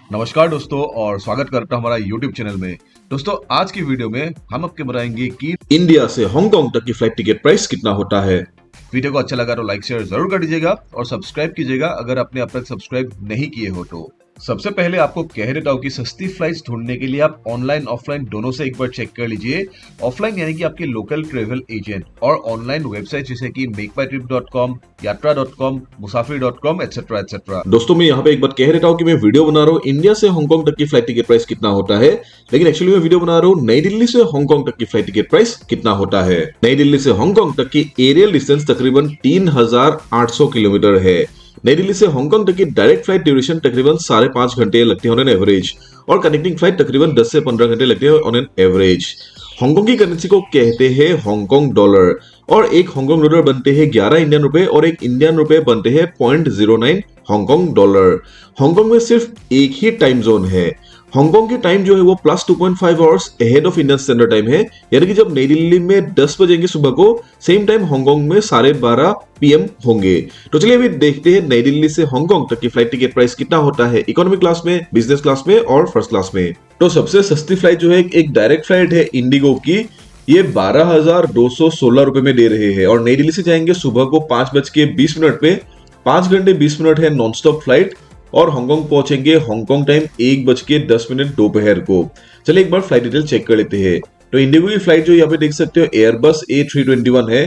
नमस्कार दोस्तों और स्वागत करता हूं हमारा YouTube चैनल में। दोस्तों आज की वीडियो में हम आपके बताएंगे कि इंडिया से हांगकांग तक की फ्लाइट टिकट प्राइस कितना होता है। वीडियो को अच्छा लगा तो लाइक शेयर जरूर कर दीजिएगा और सब्सक्राइब कीजिएगा अगर आपने अब तक सब्सक्राइब नहीं किए हो तो। सबसे पहले आपको कह देता हूं कि सस्ती फ्लाइट्स ढूंढने के लिए आप ऑनलाइन ऑफलाइन दोनों से एक बार चेक कर लीजिए। ऑफलाइन यानी कि आपके लोकल ट्रेवल एजेंट और ऑनलाइन वेबसाइट जैसे कि मेकमाईट्रिप.com, यात्रा.com, मुसाफिर.com एटसेट्रा एटसेट्रा। दोस्तों मैं यहाँ पे एक बात कह देता हूँ कि मैं वीडियो बना रहा हूँ इंडिया से हांगकांग तक की फ्लाइट टिकट प्राइस कितना होता है, लेकिन एक्चुअली मैं वीडियो बना रहा हूँ नई दिल्ली से हांगकांग तक की फ्लाइट टिकट प्राइस कितना होता है। नई दिल्ली से हांगकांग तक की एरियल डिस्टेंस तकरीबन 3800 किलोमीटर है। नई दिल्ली से हांगकांग तक की डायरेक्ट फ्लाइट ड्यूरेशन तकरीबन 5.5 घंटे लगते हैं ऑन एन एवरेज, और कनेक्टिंग फ्लाइट तकरीबन 10 से 15 घंटे लगते हैं ऑन एन एवरेज। हांगकांग की करेंसी को कहते हैं हांगकांग डॉलर, और एक हांगकांग डॉलर बनते हैं 11 इंडियन रुपए और एक इंडियन रुपए बनते हैं 0.09 हांगकांग डॉलर। हांगकांग में सिर्फ एक ही टाइम जोन है। हांगकांग की टाइम जो है वो plus 2.5 hours ahead of Indian standard time है, यानी कि जब नई दिल्ली में 10 बजेंगे सुबह को, सेम टाइम हांगकांग में 12:30 PM होंगे। तो चलिए अभी देखते हैं नई दिल्ली से हांगकांग तक की फ्लाइट टिकट प्राइस कितना होता है इकोनॉमी क्लास में, बिजनेस क्लास में और फर्स्ट क्लास में। तो सबसे सस्ती फ्लाइट जो है एक डायरेक्ट फ्लाइट है इंडिगो की, ये 12,216 रुपए में दे रहे हैं और नई दिल्ली से जाएंगे सुबह को 5:20 पे। 5 घंटे 20 मिनट है नॉन स्टॉप फ्लाइट और हांगकांग पहुंचेंगे हांगकांग टाइम 1:10 दोपहर को। चलिए एक बार फ्लाइट डिटेल चेक कर लेते हैं। तो इंडिगो की फ्लाइट जो यहाँ पे देख सकते हो एयरबस A321 है।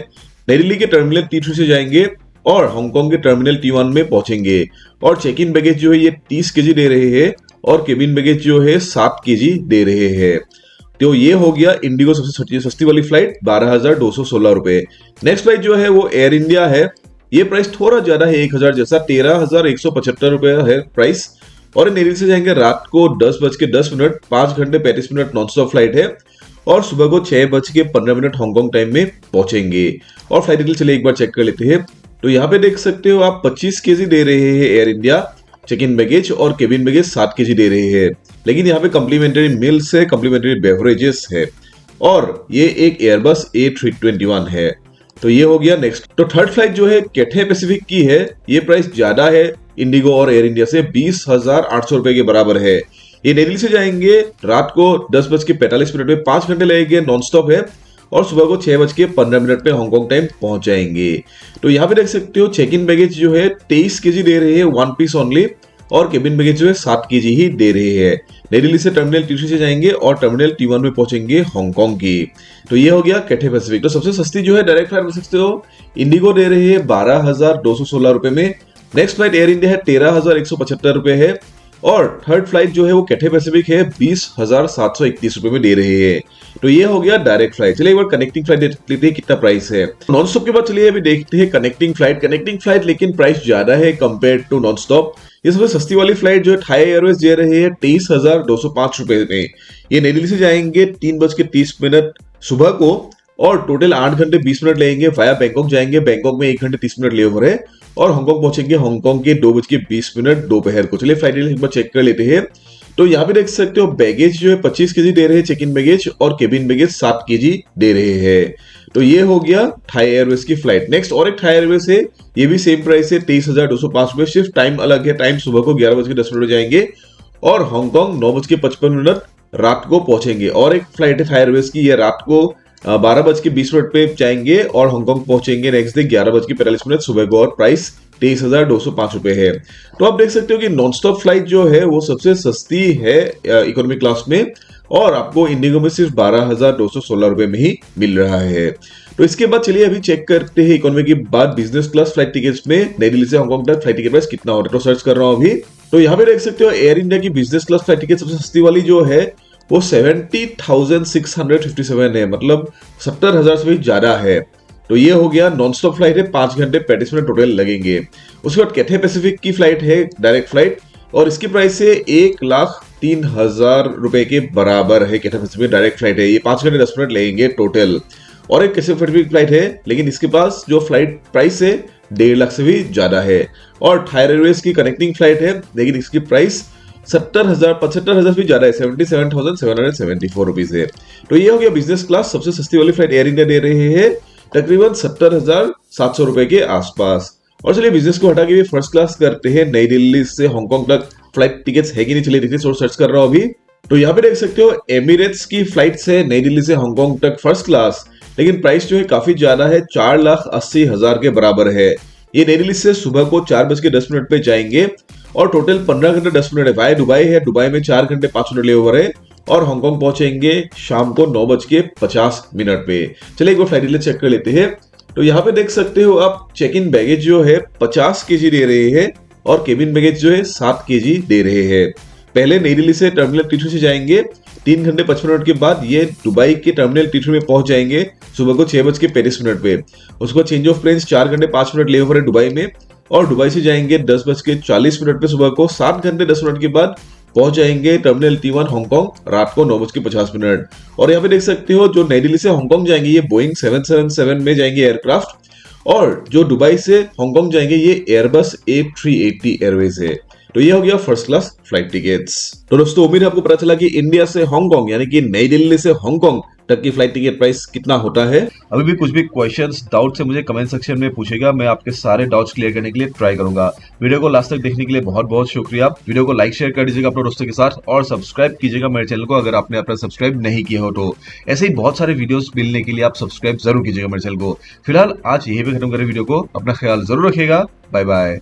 नई दिल्ली के टर्मिनल T3 से जाएंगे और हांगकांग के टर्मिनल T1 में पहुंचेंगे, और चेक इन बैगेज जो है ये 30 kg दे रहे हैं और केबिन बैगेज जो है 7 kg दे रहे हैं। तो ये हो गया इंडिगो सबसे सस्ती वाली फ्लाइट 12,216 रुपए। नेक्स्ट फ्लाइट जो है वो एयर इंडिया है। ये प्राइस थोड़ा ज्यादा है 1000 जैसा, 13,175 रुपए है प्राइस, और नई दिल्ली से जाएंगे रात को 10:10, 5 घंटे 35 मिनट नॉन स्टॉप फ्लाइट है और सुबह को 6:15 हांगकांग टाइम में पहुंचेंगे। और फ्लाइट डिटेल चलिए एक बार चेक कर लेते हैं। तो यहाँ पे देख सकते हो आप 25 kg दे रहे हैं Air India check in baggage, और केबिन बैगेज 7 kg दे रहे हैं, लेकिन यहाँ पे कम्प्लीमेंट्री मील्स है, कम्प्लीमेंट्री बेवरेजेस है, और ये एक एयरबस A321 है। तो ये हो गया नेक्स्ट। तो थर्ड फ्लाइट जो है कैथे पैसिफिक की है। ये प्राइस ज्यादा है इंडिगो और एयर इंडिया से, 20,800 रुपए के बराबर है। ये नई दिल्ली से जाएंगे रात को 10:45 पे, 5 घंटे लगेंगे, नॉन स्टॉप है, और सुबह को 6:15 पे हांगकांग टाइम पहुंच जाएंगे। तो यहाँ पे देख सकते हो चेक इन बैगेज जो है 23 kg दे रहे हैं 1 पीस ओनली, और केबिन बैगेज जो है 7 kg ही दे रहे हैं। नई दिल्ली से टर्मिनल T3 से जाएंगे और टर्मिनल T1 में पहुंचेंगे हांगकांग की। तो ये हो गया कैथे पैसिफिक। तो सबसे सस्ती जो है डायरेक्ट फ्लाइट देख सकते हो इंडिगो दे रही है 12,216 रुपए में। नेक्स्ट फ्लाइट एयर इंडिया है 13,175 रुपए है, और थर्ड फ्लाइट जो है वो कैथे पैसिफिक है 20,731 रुपए में दे रहे हैं। तो ये हो गया डायरेक्ट फ्लाइट। चलिए एक बार कनेक्टिंग फ्लाइट देख लेते हैं कितना प्राइस है। नॉन स्टॉप के बाद चलिए अभी देखते हैं कनेक्टिंग फ्लाइट लेकिन प्राइस ज्यादा है कंपेयर टू नॉन स्टॉप। ये सबसे सस्ती वाली फ्लाइट जो है थाई एयरवेज दे रही है 23,205 रुपए में। ये नई दिल्ली से जाएंगे 3:30 सुबह को, और टोटल 8 घंटे 20 मिनट लगेंगे। वाया बैंकॉक जाएंगे, बैंकॉक में 1 घंटे 30 मिनट लेओवर है, और हांगकांग पहुंचेंगे हांगकांग के 2:20 दोपहर को। चलिए फ्लाइट एक बार चेक कर लेते हैं। तो यहाँ पे देख सकते हो बैगेज जो है 25 kg दे रहे हैं चेक इन बैगेज, और केबिन बैगेज 7 kg दे रहे हैं। तो ये हो गया थाई एयरवेज की फ्लाइट। नेक्स्ट और एक थाई एयरवेज है, ये भी सेम प्राइस है 23,205 रुपए, सिर्फ टाइम अलग है। टाइम सुबह को 11:10 जाएंगे और हांगकांग 9:55 रात को पहुंचेंगे। और एक फ्लाइट है थाई एयरवेज की, ये रात को 12:20 पे जाएंगे और हांगकांग पहुंचेंगे नेक्स्ट डे 11:45 सुबह को, और प्राइस 23,205 रुपए है। तो आप देख सकते हो कि नॉन स्टॉप फ्लाइट जो है वो सबसे सस्ती है इकोनॉमी क्लास में, और आपको इंडिगो में सिर्फ 12,216 रुपए में ही मिल रहा है। तो इसके बाद चलिए अभी चेक करते हैं इकोनॉमी के बाद बिजनेस क्लास फ्लाइट टिकट्स में नई दिल्ली से हांगकांग तक फ्लाइट टिकट प्राइस कितना हो रहा है। तो सर्च कर रहा हूं अभी। तो यहाँ पे देख सकते हो एयर इंडिया की बिजनेस क्लास फ्लाइट टिकट सबसे सस्ती वाली जो है वो 70,657 है, मतलब 70,000 से भी ज्यादा है। तो ये हो गया नॉन स्टॉप फ्लाइट है, 5 घंटे 35 मिनट टोटल लगेंगे। उसके बाद कैथे पैसिफिक की फ्लाइट है डायरेक्ट फ्लाइट, और इसकी प्राइस है 1,03,000 रुपए के बराबर है। कैथे पैसिफिक डायरेक्ट फ्लाइट है, ये 5 घंटे 10 मिनट लगेंगे टोटल। और एक कैथे पैसिफिक फ्लाइट है, लेकिन इसके पास जो फ्लाइट प्राइस है 1.5 लाख से भी ज्यादा है। और थाई एयरवेज की कनेक्टिंग फ्लाइट है, लेकिन इसकी प्राइस 75,000 भी ज्यादा है, 77,774 रुपीज है। तो ये हो गया बिजनेस क्लास सबसे सस्ती वाली फ्लाइट एयर इंडिया दे रहे हैं तकरीबन 70,700 रुपए के आसपास। और चलिए बिजनेस को हटा के भी फर्स्ट क्लास करते हैं नई दिल्ली से हांगकांग तक फ्लाइट टिकट्स है कि नहीं, चलिए देखिए, सर्च कर रहा हूं अभी। तो यहाँ पे देख सकते हो एमिरेट्स की फ्लाइट से नई दिल्ली से हांगकांग तक फर्स्ट क्लास, लेकिन प्राइस जो है काफी ज्यादा है, 4,80,000 के बराबर है। ये नई दिल्ली से सुबह को 4:10 पे जाएंगे और टोटल 15 घंटे 10 मिनट है। वाया दुबई है, दुबई में 4 घंटे 5 मिनट लेओवर है और हांगकांग पहुंचेंगे शाम को 9:50 पे। चलिए एक बार फ्लाइट डिले चेक कर लेते हैं। तो यहाँ पे देख सकते हो आप चेक इन बैगेज जो है 50 केजी दे रहे हैं और केबिन बैगेज जो है 7 केजी दे रहे हैं। पहले नई दिल्ली से टर्मिनल T3 से जाएंगे, 3 घंटे 55 मिनट के बाद ये दुबई के टर्मिनल T3 में पहुंच जाएंगे सुबह को 6:35 पे। उसको चेंज ऑफ प्लेन्स 4 घंटे 5 मिनट लेओवर है दुबई में और दुबई से जाएंगे 10:40 पे सुबह को। 7 घंटे 10 मिनट के बाद पहुंच जाएंगे टर्मिनल T1 हांगकांग रात को 9:50। और यहाँ पे देख सकते हो जो नई दिल्ली से हांगकांग जाएंगे ये बोइंग 777 में जाएंगे एयरक्राफ्ट, और जो दुबई से हांगकांग जाएंगे ये एयरबस A380 एयरवेज है। तो ये हो गया फर्स्ट क्लास फ्लाइट टिकट्स। तो दोस्तों उम्मीद है आपको पता चला कि इंडिया से हांगकांग यानी कि नई दिल्ली से हांगकांग तक की फ्लाइट टिकट प्राइस कितना होता है। अभी भी कुछ भी क्वेश्चंस डाउट से मुझे कमेंट सेक्शन में पूछेगा, मैं आपके सारे डाउट्स क्लियर करने के लिए ट्राई करूंगा। वीडियो को लास्ट तक देखने के लिए बहुत बहुत शुक्रिया। वीडियो को लाइक शेयर कर दीजिएगा अपने दोस्तों के साथ और सब्सक्राइब कीजिएगा मेरे चैनल को अगर आपने अपना सब्सक्राइब नहीं किया हो तो। ऐसे ही बहुत सारे वीडियोस मिलने के लिए आप सब्सक्राइब जरूर कीजिएगा मेरे चैनल को। फिलहाल आज यही पे खत्म करें वीडियो को। अपना ख्याल जरूर रखिएगा। Bye bye.